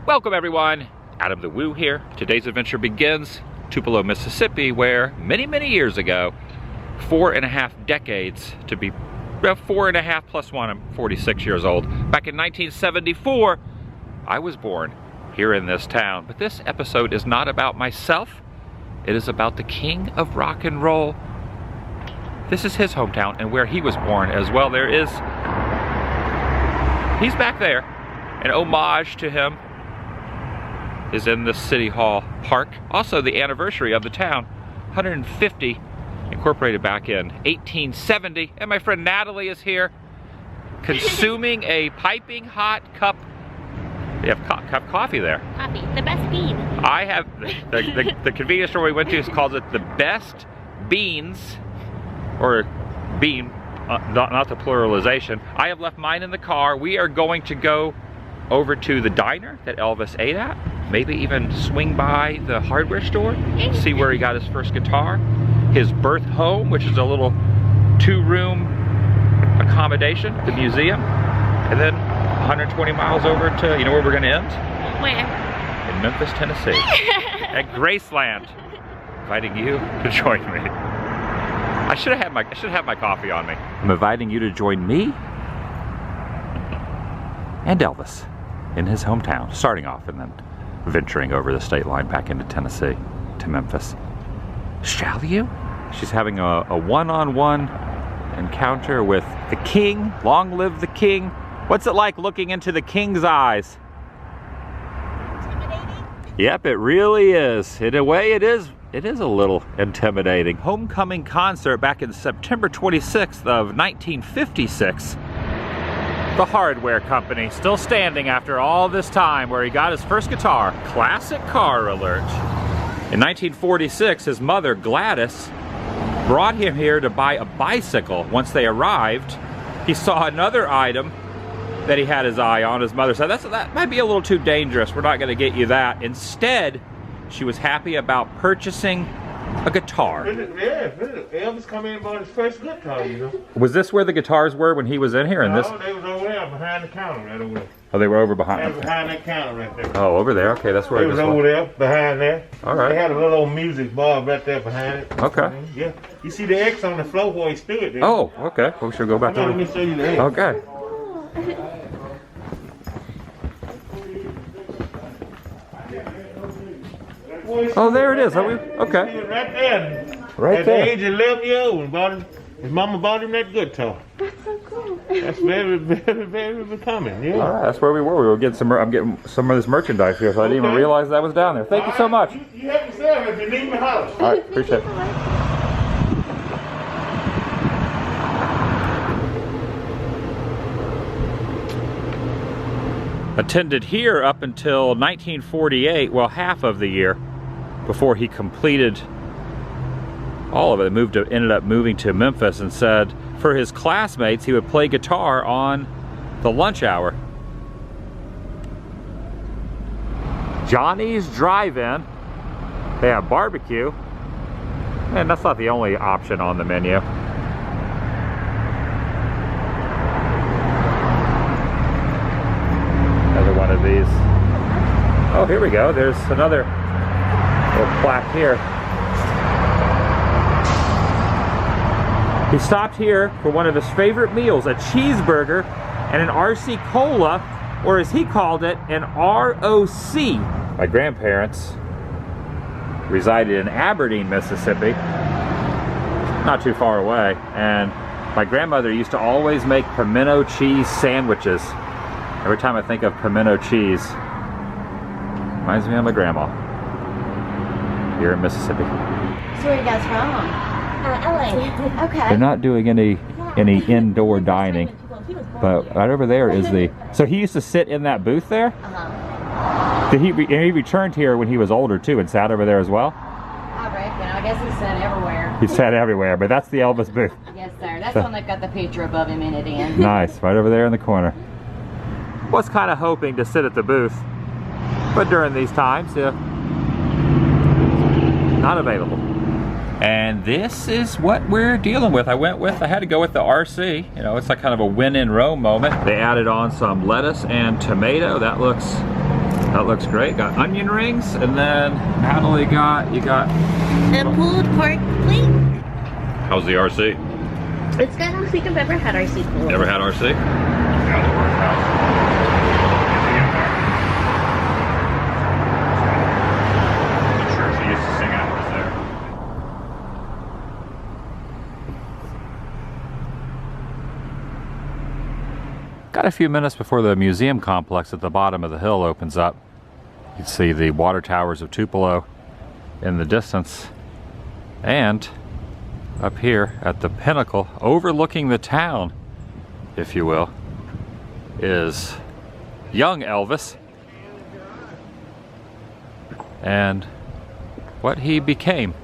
Welcome everyone, Adam the Woo here. Today's adventure begins Tupelo, Mississippi, where many years ago, 4.5 decades to be, 4.5 plus 1, I'm 46 years old. Back in 1974, I was born here in this town. But this episode is not about myself, it is about the king of rock and roll. This is his hometown and where he was born as well. He's back there. An homage to him is in the City Hall Park. Also the anniversary of the town, 150, incorporated back in 1870. And my friend Natalie is here, consuming a piping hot cup. You have cup coffee there. Coffee, the best bean. I have, the convenience store we went to calls it the best beans, or bean, not the pluralization. I have left mine in the car. We are going to go over to the diner that Elvis ate at. Maybe even swing by the hardware store, see where he got his first guitar. His birth home, which is a little 2-room accommodation, the museum. And then 120 miles over to, you know where we're gonna end? Where? In Memphis, Tennessee. At Graceland. Inviting you to join me. I should have my coffee on me. I'm inviting you to join me and Elvis in his hometown, starting off and then venturing over the state line back into Tennessee to Memphis. Shall you? She's having a one-on-one encounter with the king. Long live the king. What's it like looking into the king's eyes? Intimidating? Yep, it really is. In a way, it is a little intimidating. Homecoming concert back in September 26th of 1956. The hardware company, still standing after all this time, where he got his first guitar. Classic car alert. In 1946, his mother, Gladys, brought him here to buy a bicycle. Once they arrived, he saw another item that he had his eye on. His mother said, that might be a little too dangerous. We're not gonna get you that. Instead, she was happy about purchasing a guitar. Yeah, Elvis come in and bought his first guitar, you know. Was this where the guitars were when he was in here? No, they was over there behind the counter right over there. Oh, they were over behind. They was behind that counter right there. Oh, over there. Okay, that's where They was over there, behind there. All right. They had a little old music bar right there behind it. Okay. Yeah. You see the X on the floor where he stood there. Oh, okay. We should go back Come on, let me there. show you the X. Okay. Oh, there it is. Are we? Okay. He was right there. Right At there. the age of 11 years old, his mama bought him that guitar. That's so cool. That's very becoming, yeah. All right, that's where we were. We were getting some. I'm getting some of this merchandise here, so I didn't even Okay. realize that was down there. Thank you so much. You help yourself if you need my house. All right, appreciate it. Attended here up until 1948, well, half of the year, before he completed all of it. Ended up moving to Memphis, and said for his classmates he would play guitar on the lunch hour. Johnny's Drive-In. They have barbecue, and that's not the only option on the menu. Another one of these. Oh, here we go. There's another little plaque here. He stopped here for one of his favorite meals, a cheeseburger and an RC Cola, or as he called it, an ROC. My grandparents resided in Aberdeen, Mississippi, not too far away, and my grandmother used to always make pimento cheese sandwiches. Every time I think of pimento cheese, it reminds me of my grandma here in Mississippi. So where are you guys from? LA. Okay. They're not doing any indoor dining, but right over there is the. So he used to sit in that booth there. Did he returned here when he was older too, and sat over there as well? I reckon. I guess he sat everywhere. He sat everywhere, but that's the Elvis booth. Yes, sir. That's the one that got the picture above him in it in. Nice, right over there in the corner. Was kind of hoping to sit at the booth, but during these times, not available. And this is what we're dealing with. I had to go with the RC. You know, it's like kind of a win in Rome moment. They added on some lettuce and tomato. That looks That looks great. Got onion rings, and then Natalie you got A pulled pork plate. How's the RC? It's good. I don't think I've ever had RC before. Never had RC? I'm sure she used to sing out there. Got a few minutes before the museum complex at the bottom of the hill opens up. You can see the water towers of Tupelo in the distance. And up here at the pinnacle, overlooking the town, if you will, is young Elvis and what he became.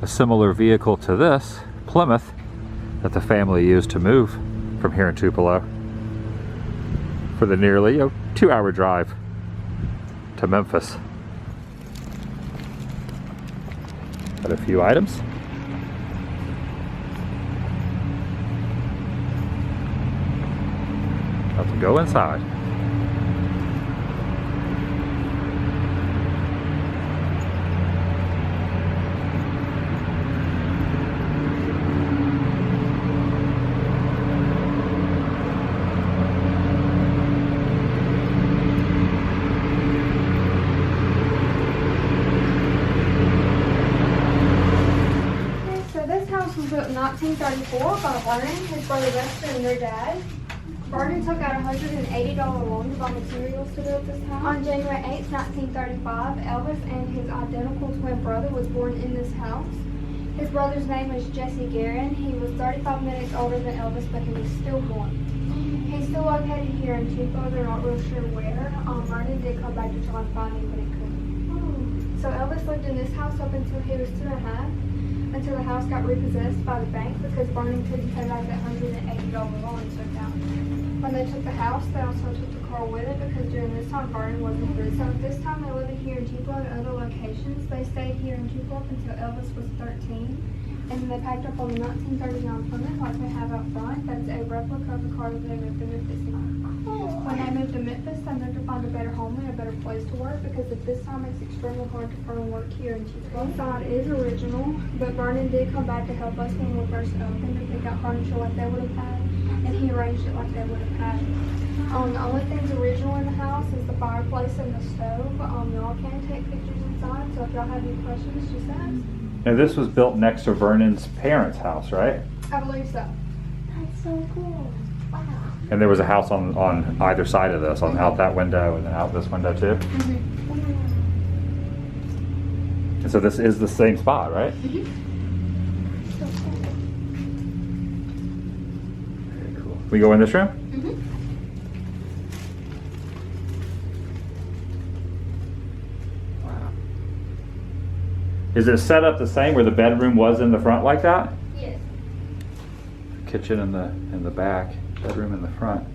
A similar vehicle to this, Plymouth, that the family used to move from here in Tupelo for the nearly 2-hour drive to Memphis. Got a few items. Let's go inside. Built in 1934 by Vernon, his brother Lester, and their dad. Vernon took out a $180 loan to buy materials to build this house. On January 8, 1935, Elvis and his identical twin brother was born in this house. His brother's name was Jesse Guerin. He was 35 minutes older than Elvis, but he was stillborn. He's still located here in Tupelo. They're not real sure where. Vernon did come back to try and find him, but he couldn't. So Elvis lived in this house up until he was 2.5. Until the house got repossessed by the bank because Vernon couldn't pay back that $180 loan he took out. When they took the house, they also took the car with it because during this time Vernon wasn't free. So at this time they lived here in Tupelo and other locations. They stayed here in Tupelo until Elvis was 13. And then they packed up on the 1939 Plymouth like they have out front. That's a replica of the car that they moved to Memphis in. When they moved to Memphis, they moved to find a better home and a better place to work because at this time it's extremely hard to find work here in Tupelo. Inside is original, but Vernon did come back to help us when we first opened to pick out furniture like they would have had, and he arranged it like they would have had. The only things original in the house is the fireplace and the stove. Y'all can take pictures inside, so if y'all have any questions, just ask. Now this was built next to Vernon's parents' house, right? I believe so. That's so cool. Wow. And there was a house on either side of this, out that window and then out this window too. And so this is the same spot, right? Very cool. We go in this room? Wow. Is it set up the same where the bedroom was in the front like that? Yes. Kitchen in the back, bedroom in the front.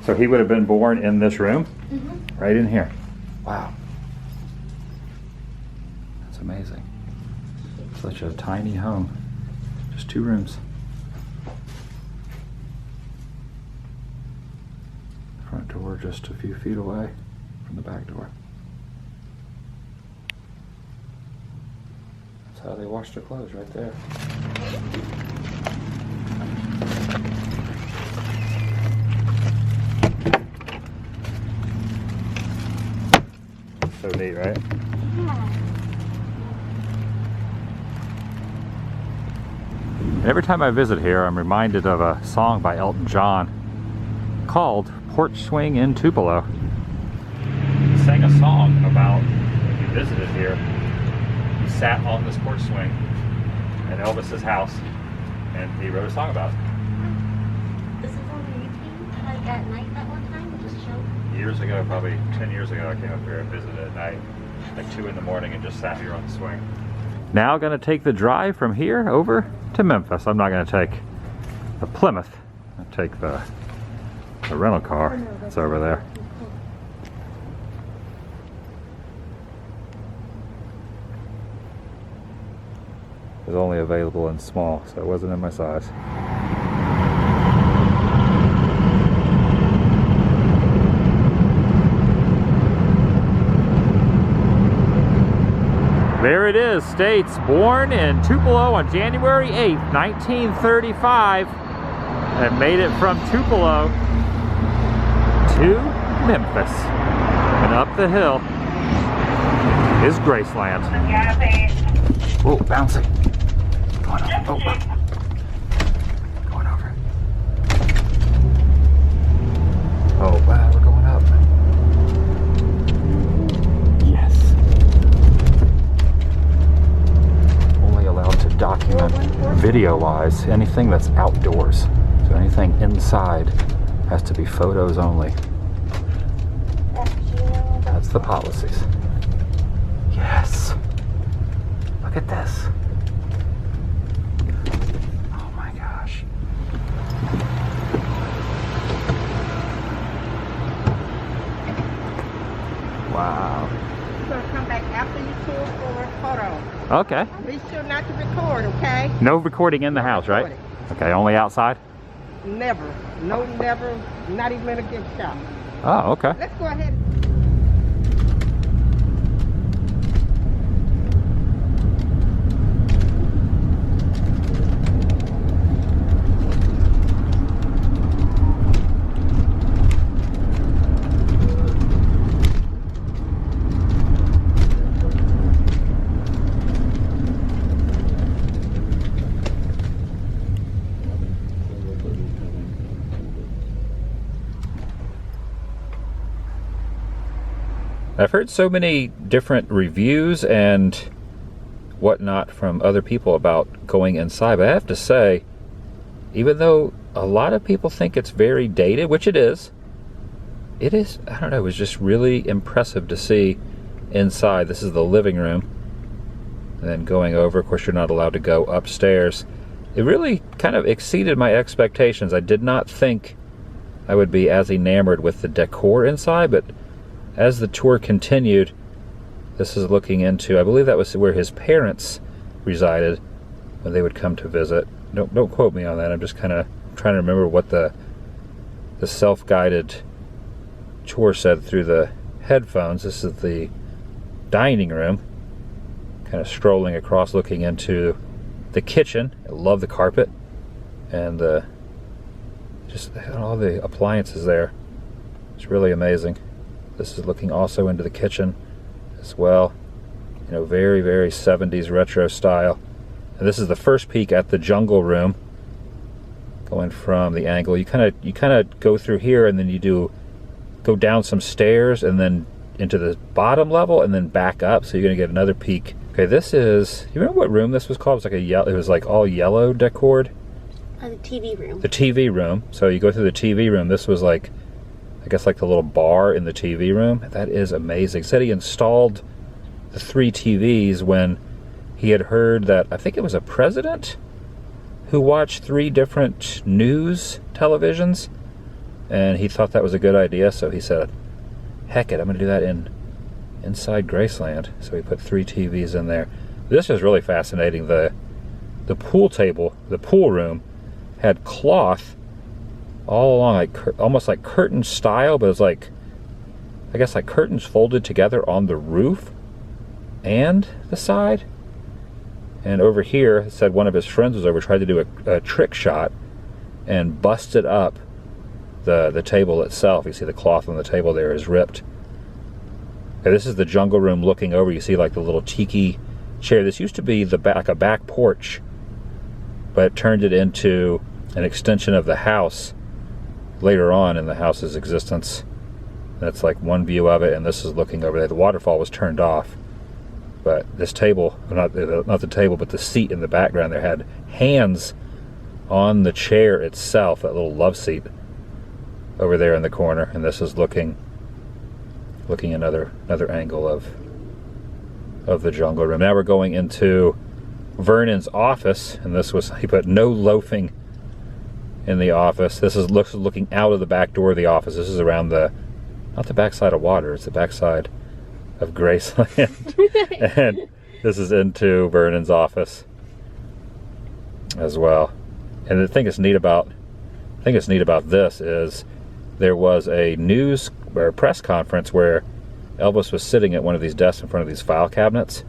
So he would have been born in this room? Right in here. Wow. That's amazing. Such a tiny home. Just 2 rooms. Front door just a few feet away from the back door. That's how they wash their clothes, right there. So neat, right? Yeah. And every time I visit here, I'm reminded of a song by Elton John called Porch Swing in Tupelo. He sang a song about when he visited here. He sat on this porch swing at Elvis's house, and he wrote a song about it. This is on YouTube, like at night that one time, it just showed. Years ago, probably 10 years ago, I came up here and visited at night, like 2 in the morning, and just sat here on the swing. Now going to take the drive from here over to Memphis. I'm not going to take the Plymouth. I'll take the rental car. It's over there. It was only available in small, so it wasn't in my size. There it is, states born in Tupelo on January 8th, 1935, and made it from Tupelo to Memphis. And up the hill is Graceland. Oh, bouncing. Going up. Oh, going over. Oh, wow, we're going up. Yes. Only allowed to document video-wise anything that's outdoors. So anything inside has to be photos only. That's the policies. Yes. Look at this. Oh my gosh. Wow. So come back after you tour for a photo. Okay. Be sure not to record, okay? No recording in the house, right? Okay, only outside? Never. No, never. Not even a gift shop. Oh, okay. Let's go ahead. I've heard so many different reviews and whatnot from other people about going inside, but I have to say, even though a lot of people think it's very dated, which it is, I don't know, it was just really impressive to see inside. This is the living room. And then going over, of course you're not allowed to go upstairs. It really kind of exceeded my expectations. I did not think I would be as enamored with the decor inside, but as the tour continued, this is looking into, I believe that was where his parents resided when they would come to visit. Don't quote me on that. I'm just kind of trying to remember what the self-guided tour said through the headphones. This is the dining room. Kind of strolling across, looking into the kitchen. I love the carpet and just all the appliances there. It's really amazing. This is looking also into the kitchen as well. You know, very, very 70s retro style. And this is the first peek at the jungle room. Going from the angle, you kind of go through here, and then you go down some stairs, and then into the bottom level, and then back up. So you're gonna get another peek. Okay, this is. You remember what room this was called? It was like all yellow decored. The TV room. The TV room. So you go through the TV room. This was like, I guess, like the little bar in the TV room. That is amazing. Said he installed the 3 TVs when he had heard that, I think it was a president who watched 3 different news televisions, and he thought that was a good idea, so he said, heck it, I'm going to do that inside Graceland. So he put 3 TVs in there. This is really fascinating. The pool table, the pool room, had cloth all along, like almost like curtain style, but it's like, I guess, like curtains folded together on the roof and the side. And over here, it said one of his friends was over, tried to do a trick shot and busted up the table itself. You see the cloth on the table there is ripped. Okay, this is the jungle room looking over. You see like the little tiki chair. This used to be a back porch, but it turned it into an extension of the house later on in the house's existence. That's like one view of it, and this is looking over there. The waterfall was turned off, but this table, not the table, but the seat in the background there had hands on the chair itself, that little love seat over there in the corner. And this is looking another angle of the jungle room. Now we're going into Vernon's office, and this was, he put no loafing in the office. This is looking out of the back door of the office. This is around not the backside of water, it's the backside of Graceland. And this is into Vernon's office as well. And the thing that's neat about this is there was a news or press conference where Elvis was sitting at one of these desks in front of these file cabinets,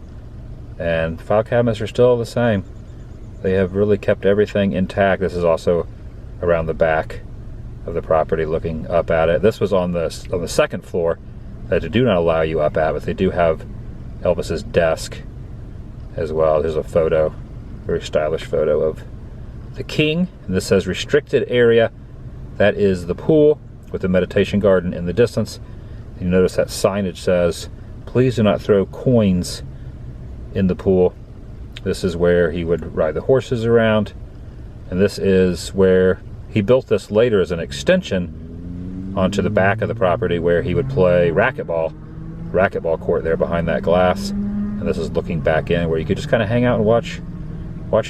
And file cabinets are still the same. They have really kept everything intact. This is also around the back of the property looking up at it. This was on the second floor that they do not allow you up at, but they do have Elvis's desk as well. There's a photo, very stylish photo of the king. And this says restricted area. That is the pool with the meditation garden in the distance. You notice that signage says, please do not throw coins in the pool. This is where he would ride the horses around. And this is where he built this later as an extension onto the back of the property where he would play racquetball court there behind that glass. And this is looking back in where you could just kind of hang out and watch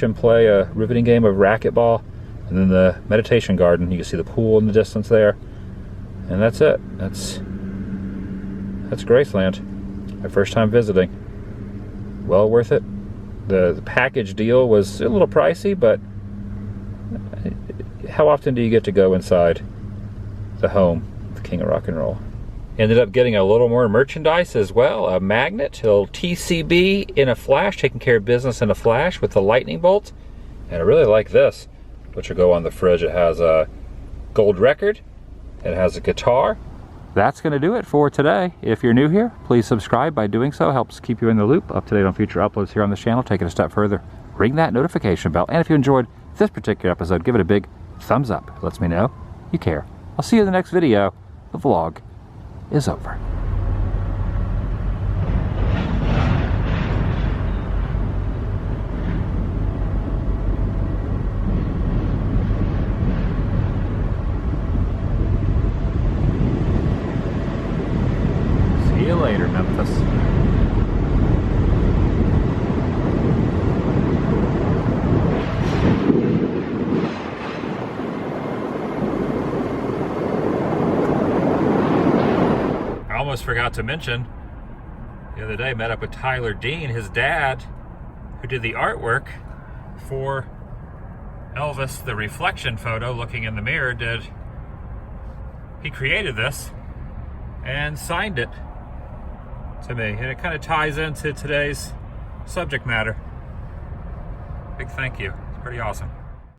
him play a riveting game of racquetball. And then the meditation garden, you can see the pool in the distance there. And that's it. That's Graceland. My first time visiting. Well worth it. The package deal was a little pricey, but how often do you get to go inside the home of the King of Rock and Roll? Ended up getting a little more merchandise as well. A magnet, a little TCB in a flash, taking care of business in a flash with the lightning bolt. And I really like this, which will go on the fridge. It has a gold record. It has a guitar. That's going to do it for today. If you're new here, please subscribe. By doing so, helps keep you in the loop, up to date on future uploads here on this channel. Take it a step further, ring that notification bell. And if you enjoyed this particular episode, give it a big thumbs up. It lets me know you care. I'll see you in the next video. The vlog is over. See you later, Memphis. Almost forgot to mention, the other day met up with Tyler Dean, his dad, who did the artwork for Elvis, the reflection photo looking in the mirror. He created this and signed it to me, and it kind of ties into today's subject matter. Big thank you. It's pretty awesome.